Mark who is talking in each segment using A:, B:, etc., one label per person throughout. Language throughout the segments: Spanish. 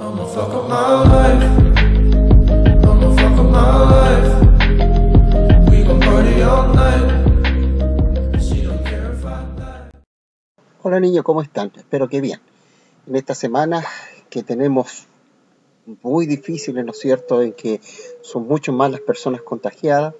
A: I'ma fuck up my life. I'ma fuck up my life. We gon' party all night. She don't care if I die.
B: Hola niños, ¿cómo están? Espero que bien. En esta semana que tenemos muy difíciles, ¿no es cierto?, en que son mucho más las personas contagiadas,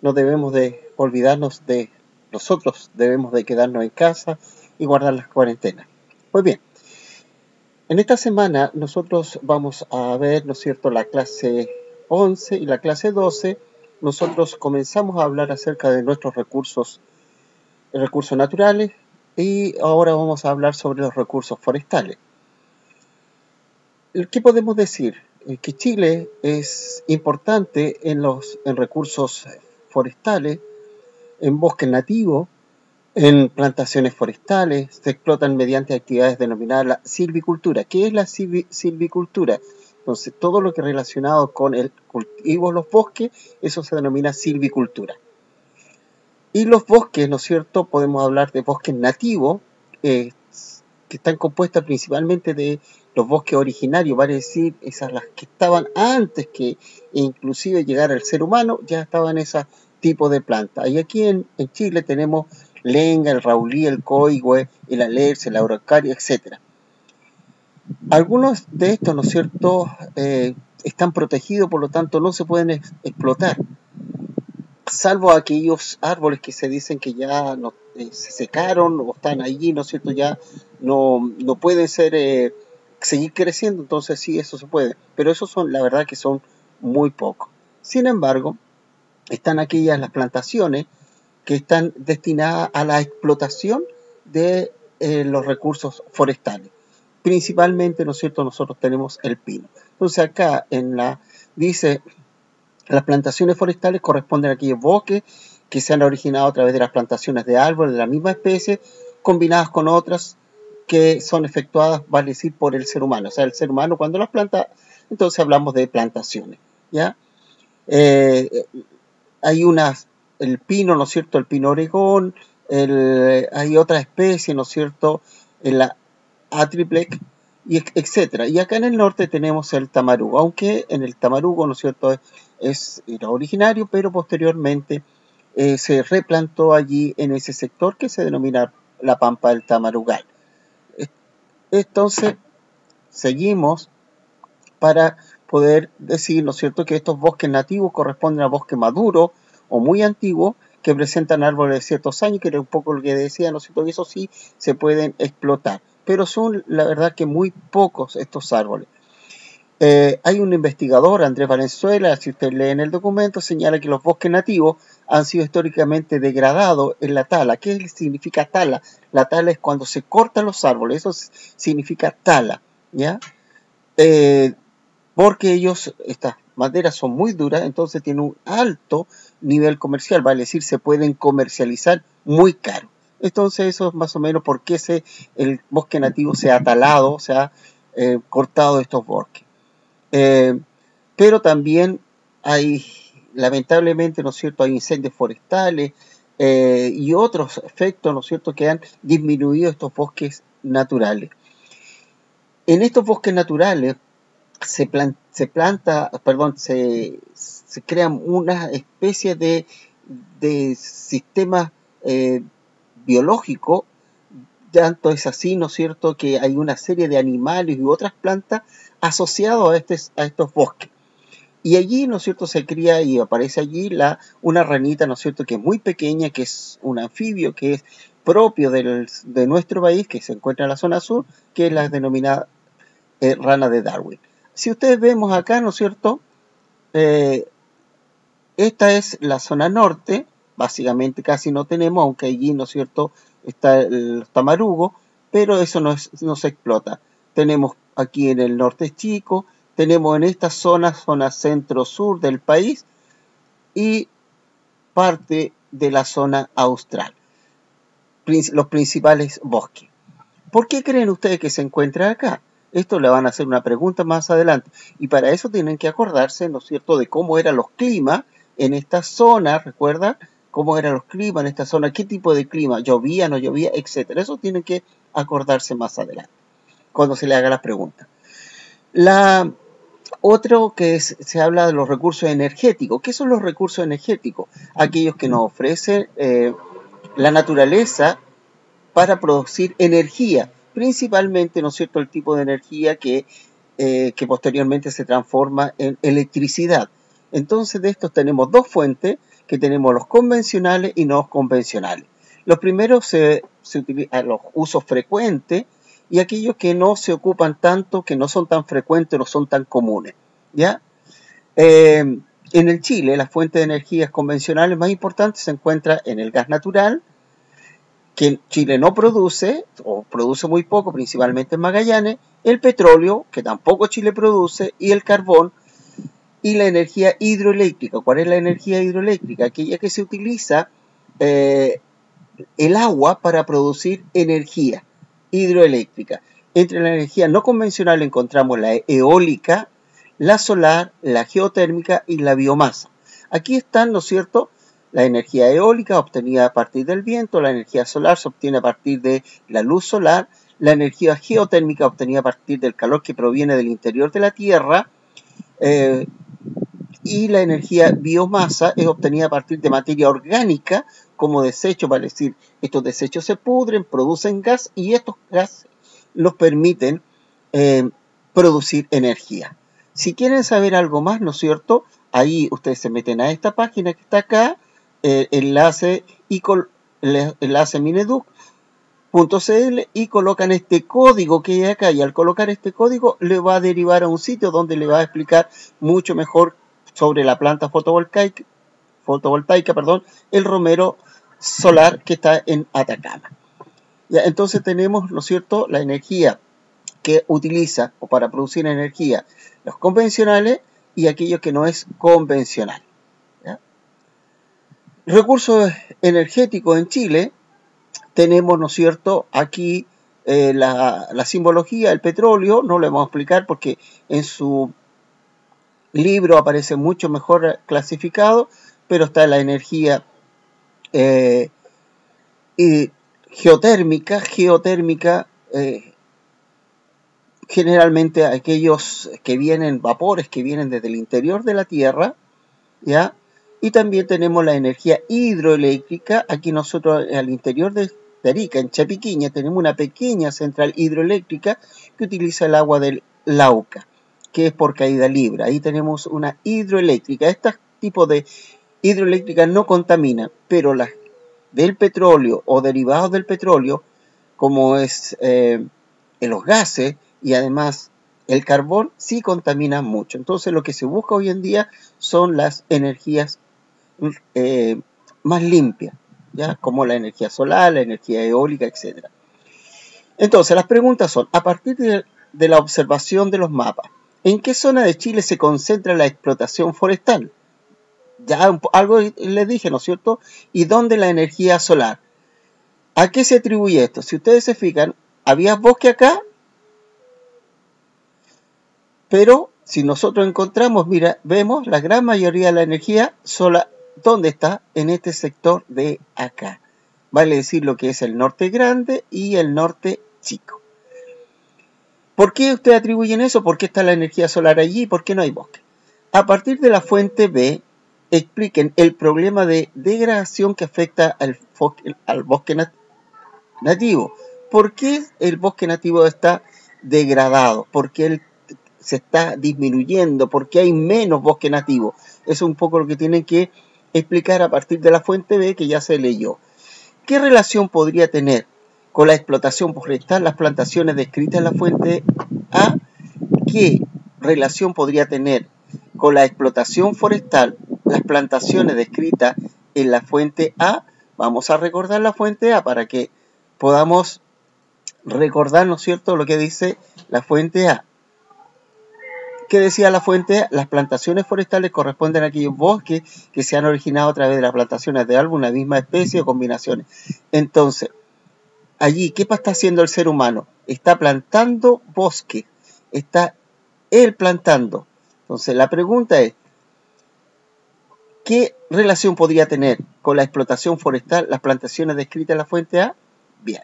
B: no debemos de olvidarnos de nosotros, debemos de quedarnos en casa y guardar las cuarentenas. Pues bien, en esta semana nosotros vamos a ver, ¿no es cierto?, la clase 11 y la clase 12. Nosotros comenzamos a hablar acerca de nuestros recursos naturales y ahora vamos a hablar sobre los recursos forestales. ¿Qué podemos decir? Que Chile es importante en recursos forestales, en bosques nativos, en plantaciones forestales, se explotan mediante actividades denominadas la silvicultura. ¿Qué es la silvicultura? Entonces, todo lo que es relacionado con el cultivo de los bosques, eso se denomina silvicultura. Y los bosques, ¿no es cierto? Podemos hablar de bosques nativos, que están compuestos principalmente de los bosques originarios, vale decir, esas las que estaban antes que inclusive llegara el ser humano, ya estaban ese tipo de plantas. Y aquí en Chile tenemos lenga, el raulí, el coigüe, el alerce, la araucaria, etc. Algunos de estos, ¿no es cierto?, están protegidos, por lo tanto no se pueden explotar, salvo aquellos árboles que se dicen que ya no, se secaron o están allí, ¿no es cierto?, ya no pueden seguir creciendo, entonces sí, eso se puede, pero esos son, la verdad que son muy pocos. Sin embargo, están aquellas las plantaciones que están destinadas a la explotación de los recursos forestales. Principalmente, ¿no es cierto?, nosotros tenemos el pino. Entonces acá dice, las plantaciones forestales corresponden a aquellos bosques que se han originado a través de las plantaciones de árboles de la misma especie, combinadas con otras que son efectuadas, vale decir, por el ser humano. O sea, el ser humano cuando las planta, entonces hablamos de plantaciones, ¿ya? Hay el pino, ¿no es cierto?, el pino oregón, hay otra especie, ¿no es cierto?, la Atriplex, etc. Y acá en el norte tenemos el tamarugo, aunque en el tamarugo, ¿no es cierto?, era originario, pero posteriormente se replantó allí en ese sector que se denomina la Pampa del Tamarugal. Entonces, seguimos para poder decir, ¿no es cierto?, que estos bosques nativos corresponden a bosques maduros o muy antiguos que presentan árboles de ciertos años, que era un poco lo que decía, ¿no es cierto?, que eso sí se pueden explotar, pero son, la verdad, que muy pocos estos árboles. Hay un investigador, Andrés Valenzuela, si usted lee en el documento, señala que los bosques nativos han sido históricamente degradados en la tala. ¿Qué significa tala? La tala es cuando se cortan los árboles, eso significa tala, ¿ya? Porque estas maderas son muy duras, entonces tienen un alto nivel comercial, vale decir, se pueden comercializar muy caro. Entonces eso es más o menos por qué el bosque nativo se ha talado, se ha cortado estos bosques. Pero también hay, lamentablemente, ¿no es cierto?, hay incendios forestales y otros efectos, ¿no es cierto?, que han disminuido estos bosques naturales. En estos bosques naturales se crean una especie de sistema biológico. Tanto es así, ¿no es cierto?, que hay una serie de animales y otras plantas asociados a estos bosques. Y allí, ¿no es cierto?, se cría y aparece allí una ranita, ¿no es cierto?, que es muy pequeña, que es un anfibio, que es propio de nuestro país, que se encuentra en la zona sur, que es la denominada rana de Darwin. Si ustedes vemos acá, ¿no es cierto?, esta es la zona norte, básicamente casi no tenemos, aunque allí, ¿no es cierto?, está el tamarugo, pero eso no se explota. Tenemos aquí en el norte chico, tenemos en esta zona centro-sur del país y parte de la zona austral, los principales bosques. ¿Por qué creen ustedes que se encuentra acá? Esto le van a hacer una pregunta más adelante. Y para eso tienen que acordarse, ¿no es cierto?, de cómo eran los climas en esta zona, ¿recuerdan? Cómo eran los climas en esta zona, qué tipo de clima, llovía, no llovía, etc. Eso tienen que acordarse más adelante, cuando se le haga la pregunta. Otro que se habla de los recursos energéticos. ¿Qué son los recursos energéticos? Aquellos que nos ofrece la naturaleza para producir energía, principalmente, ¿no es cierto?, el tipo de energía que posteriormente se transforma en electricidad. Entonces, de estos tenemos dos fuentes, que tenemos los convencionales y no convencionales. Los primeros se utilizan los usos frecuentes y aquellos que no se ocupan tanto, que no son tan frecuentes, no son tan comunes, ¿ya? En el Chile, las fuentes de energías convencionales más importantes se encuentran en el gas natural, que Chile no produce, o produce muy poco, principalmente en Magallanes, el petróleo, que tampoco Chile produce, y el carbón, y la energía hidroeléctrica. ¿Cuál es la energía hidroeléctrica? Aquella que se utiliza el agua para producir energía hidroeléctrica. Entre la energía no convencional encontramos la eólica, la solar, la geotérmica y la biomasa. Aquí están, ¿no es cierto?, la energía eólica obtenida a partir del viento, la energía solar se obtiene a partir de la luz solar, la energía geotérmica obtenida a partir del calor que proviene del interior de la Tierra, y la energía biomasa es obtenida a partir de materia orgánica como desecho, para decir, estos desechos se pudren, producen gas y estos gases nos permiten producir energía. Si quieren saber algo más, ¿no es cierto?, ahí ustedes se meten a esta página que está acá, enlace mineduc.cl, y colocan este código que hay acá, y al colocar este código le va a derivar a un sitio donde le va a explicar mucho mejor sobre la planta fotovoltaica, el romero solar que está en Atacama. Ya, entonces tenemos, ¿no es cierto?, la energía que utiliza o para producir energía los convencionales y aquello que no es convencional. ¿Ya? Recursos energéticos en Chile, tenemos, ¿no es cierto?, aquí la simbología, el petróleo, no lo vamos a explicar porque en su libro aparece mucho mejor clasificado, pero está la energía geotérmica, generalmente aquellos que vienen, vapores que vienen desde el interior de la Tierra, ¿ya? Y también tenemos la energía hidroeléctrica. Aquí nosotros al interior de Arica, en Chapiquiña, tenemos una pequeña central hidroeléctrica que utiliza el agua del Lauca, que es por caída libre. Ahí tenemos una hidroeléctrica. Este tipo de hidroeléctrica no contamina, pero las del petróleo o derivados del petróleo, como es los gases y además el carbón, sí contaminan mucho. Entonces lo que se busca hoy en día son las energías más limpias, ¿ya? Como la energía solar, la energía eólica, etc. Entonces las preguntas son, a partir de la observación de los mapas, ¿en qué zona de Chile se concentra la explotación forestal? Ya algo les dije, ¿no es cierto? ¿Y dónde la energía solar? ¿A qué se atribuye esto? Si ustedes se fijan, había bosque acá, pero si nosotros encontramos, mira, vemos la gran mayoría de la energía solar, ¿dónde está? En este sector de acá. Vale decir lo que es el norte grande y el norte chico. ¿Por qué ustedes atribuyen eso? ¿Por qué está la energía solar allí? ¿Por qué no hay bosque? A partir de la fuente B, expliquen el problema de degradación que afecta al bosque nativo. ¿Por qué el bosque nativo está degradado? ¿Por qué se está disminuyendo? ¿Por qué hay menos bosque nativo? Eso es un poco lo que tienen que explicar a partir de la fuente B que ya se leyó. ¿Qué relación podría tener con la explotación forestal las plantaciones descritas en la fuente A? ¿Qué relación podría tener con la explotación forestal las plantaciones descritas en la fuente A? Vamos a recordar la fuente A para que podamos recordar, ¿no es cierto?, lo que dice la fuente A. ¿Qué decía la fuente A? Las plantaciones forestales corresponden a aquellos bosques que se han originado a través de las plantaciones de alguna misma especie o combinaciones. Entonces, allí, ¿qué está haciendo el ser humano? Está plantando bosque. Está él plantando. Entonces, la pregunta es, ¿qué relación podría tener con la explotación forestal las plantaciones descritas en la fuente A? Bien.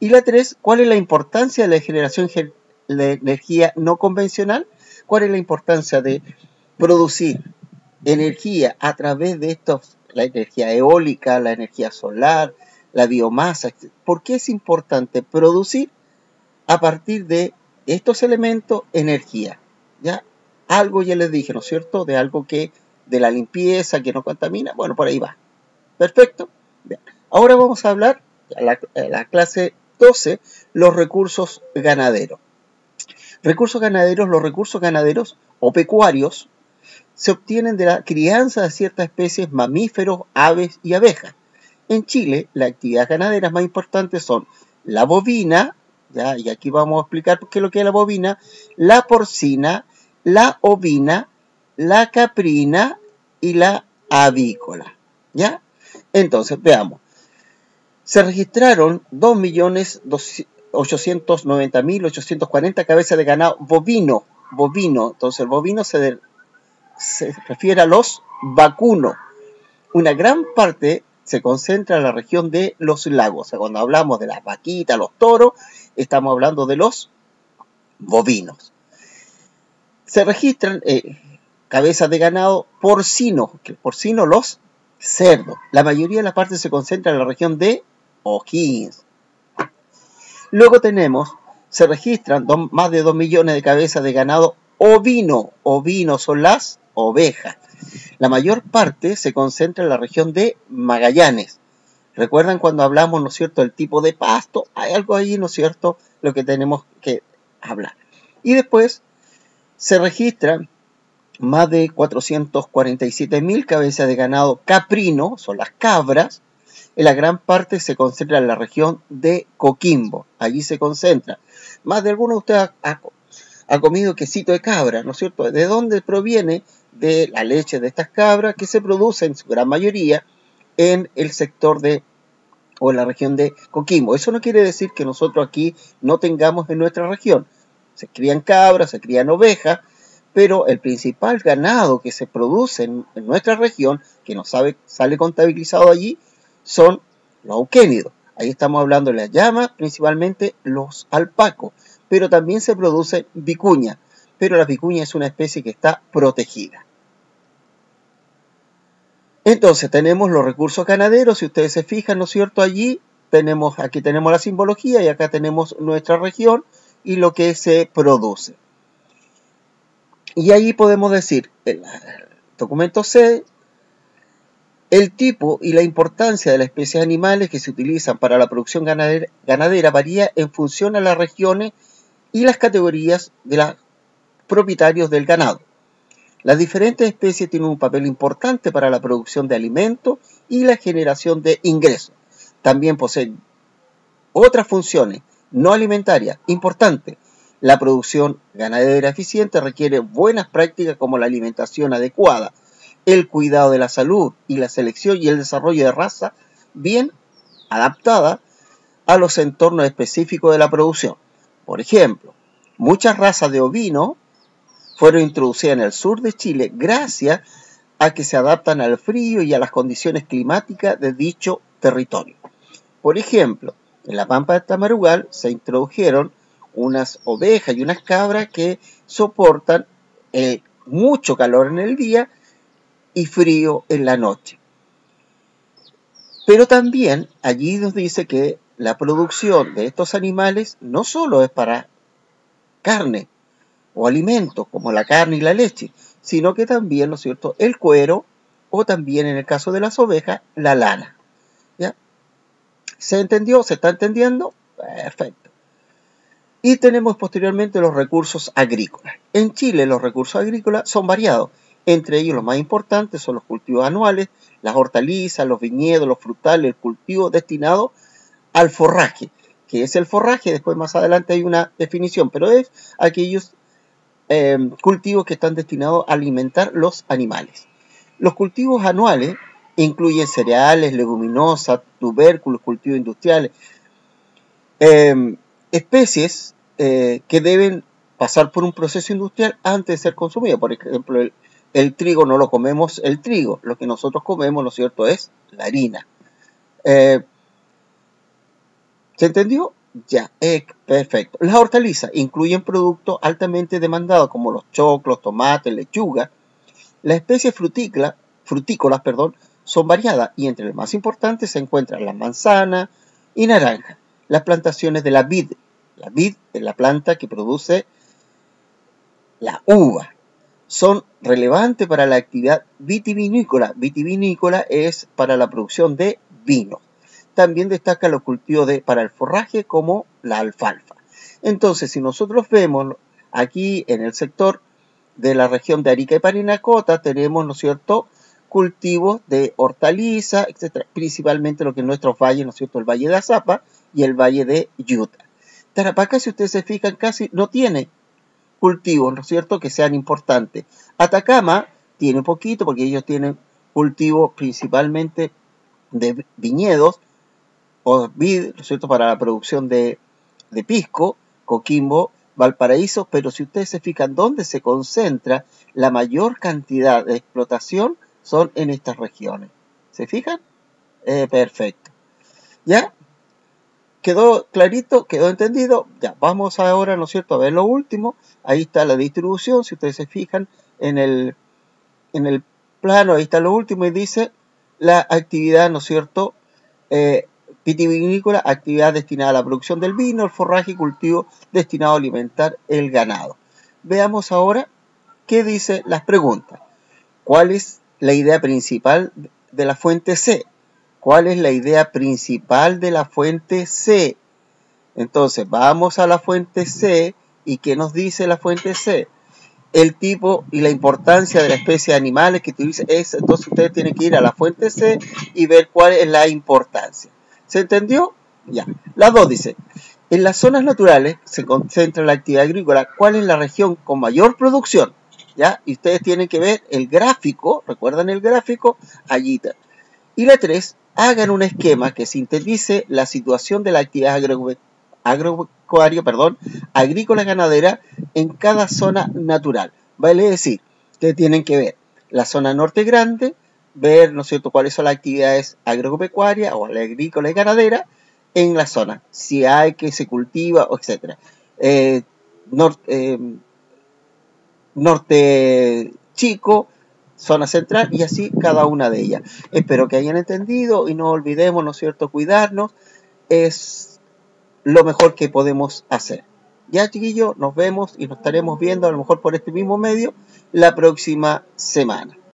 B: Y la 3, ¿cuál es la importancia de la generación la energía no convencional. ¿Cuál es la importancia de producir energía a través de estos, la energía eólica, la energía solar, la biomasa? ¿Por qué es importante producir a partir de estos elementos energía? ¿Ya? Algo ya les dije, ¿no es cierto? De algo que, de la limpieza, que no contamina. Bueno, por ahí va. Perfecto. Bien. Ahora vamos a hablar, la clase 12, los recursos ganaderos. Los recursos ganaderos o pecuarios se obtienen de la crianza de ciertas especies, mamíferos, aves y abejas. En Chile, las actividades ganaderas más importantes son la bovina, ¿ya? Y aquí vamos a explicar qué es lo que es la bovina, la porcina, la ovina, la caprina y la avícola, ¿ya? Entonces, veamos. Se registraron 2.890.840 cabezas de ganado bovino. Entonces, el bovino se refiere a los vacunos. Una gran parte se concentra en la región de los lagos. O sea, cuando hablamos de las vaquitas, los toros, estamos hablando de los bovinos. Se registran cabezas de ganado porcino, que porcino los cerdos. La mayoría de la parte se concentra en la región de O'Higgins. Luego se registran más de 2 millones de cabezas de ganado ovino. Ovino son las ovejas. La mayor parte se concentra en la región de Magallanes. ¿Recuerdan cuando hablamos, ¿no es cierto?, del tipo de pasto? Hay algo ahí, ¿no es cierto?, lo que tenemos que hablar. Y después se registran más de 447.000 cabezas de ganado caprino, son las cabras. En la gran parte se concentra en la región de Coquimbo. Allí se concentra. Más de alguno de ustedes ha comido quesito de cabra, ¿no es cierto? ¿De dónde proviene? De la leche de estas cabras que se produce en su gran mayoría en el sector o en la región de Coquimbo. Eso no quiere decir que nosotros aquí no tengamos en nuestra región. Se crían cabras, se crían ovejas, pero el principal ganado que se produce en nuestra región, que nos sale contabilizado allí, son los auquénidos. Ahí estamos hablando de las llamas, principalmente los alpacos, pero también se produce vicuña, pero la vicuña es una especie que está protegida. Entonces tenemos los recursos ganaderos, si ustedes se fijan, ¿no es cierto? Aquí tenemos la simbología y acá tenemos nuestra región y lo que se produce. Y ahí podemos decir, el documento C, el tipo y la importancia de las especies animales que se utilizan para la producción ganadera varía en función a las regiones y las categorías de los propietarios del ganado. Las diferentes especies tienen un papel importante para la producción de alimentos y la generación de ingresos. También poseen otras funciones no alimentarias importantes. La producción ganadera eficiente requiere buenas prácticas como la alimentación adecuada, el cuidado de la salud y la selección y el desarrollo de razas bien adaptadas a los entornos específicos de la producción. Por ejemplo, muchas razas de ovino fueron introducidas en el sur de Chile gracias a que se adaptan al frío y a las condiciones climáticas de dicho territorio. Por ejemplo, en la Pampa de Tamarugal se introdujeron unas ovejas y unas cabras que soportan mucho calor en el día y frío en la noche. Pero también allí nos dice que la producción de estos animales no solo es para carne o alimentos como la carne y la leche, sino que también, ¿no es cierto?, el cuero o también en el caso de las ovejas, la lana. ¿Ya? ¿Se entendió? ¿Se está entendiendo? Perfecto. Y tenemos posteriormente los recursos agrícolas. En Chile los recursos agrícolas son variados. Entre ellos los más importantes son los cultivos anuales, las hortalizas, los viñedos, los frutales, el cultivo destinado al forraje. ¿Qué es el forraje? Después más adelante hay una definición, pero es aquellos cultivos que están destinados a alimentar los animales. Los cultivos anuales incluyen cereales, leguminosas, tubérculos, cultivos industriales, especies que deben pasar por un proceso industrial antes de ser consumidas. Por ejemplo, el trigo no lo comemos el trigo, lo que nosotros comemos, ¿no es cierto?, es la harina. ¿Se entendió? Ya, perfecto. Las hortalizas incluyen productos altamente demandados como los choclos, tomates, lechuga. Las especies frutícolas, son variadas y entre las más importantes se encuentran las manzanas y naranjas. Las plantaciones de la vid. La vid es la planta que produce la uva. Son relevantes para la actividad vitivinícola. Vitivinícola es para la producción de vino. También destaca los cultivos para el forraje como la alfalfa. Entonces, si nosotros vemos aquí en el sector de la región de Arica y Parinacota, tenemos, ¿no es cierto?, cultivos de hortalizas, etc. Principalmente lo que en nuestros valles, ¿no es cierto?, el Valle de Azapa y el Valle de Utah. Tarapacá, si ustedes se fijan, casi no tiene cultivos, ¿no es cierto?, que sean importantes. Atacama tiene poquito porque ellos tienen cultivos principalmente de viñedos o vid, ¿no es cierto?, para la producción de pisco, Coquimbo, Valparaíso, pero si ustedes se fijan dónde se concentra la mayor cantidad de explotación son en estas regiones. ¿Se fijan? Perfecto. ¿Ya? ¿Quedó clarito? ¿Quedó entendido? Ya, vamos ahora, ¿no es cierto?, a ver lo último. Ahí está la distribución, si ustedes se fijan en el plano, ahí está lo último y dice la actividad, ¿no es cierto?, vitivinícola, actividad destinada a la producción del vino, el forraje y cultivo destinado a alimentar el ganado. Veamos ahora qué dicen las preguntas. ¿Cuál es la idea principal de la fuente C? ¿Cuál es la idea principal de la fuente C? Entonces, vamos a la fuente C. ¿Y qué nos dice la fuente C? El tipo y la importancia de la especie de animales que utiliza es, entonces ustedes tienen que ir a la fuente C y ver cuál es la importancia. ¿Se entendió? Ya. La 2 dice, en las zonas naturales se concentra la actividad agrícola. ¿Cuál es la región con mayor producción? ¿Ya? Y ustedes tienen que ver el gráfico, ¿recuerdan el gráfico? Allí está. Y la 3, hagan un esquema que sintetice la situación de la actividad agrícola ganadera en cada zona natural. Vale decir, que tienen que ver la zona norte grande, ver, ¿no es cierto?, cuáles son las actividades agropecuarias o agrícola y ganadera en la zona, si hay que se cultiva, etc. Norte chico, zona central y así cada una de ellas. Espero que hayan entendido y no olvidemos, ¿no es cierto?, cuidarnos. Es lo mejor que podemos hacer. Ya, chiquillos, nos vemos y nos estaremos viendo a lo mejor por este mismo medio la próxima semana.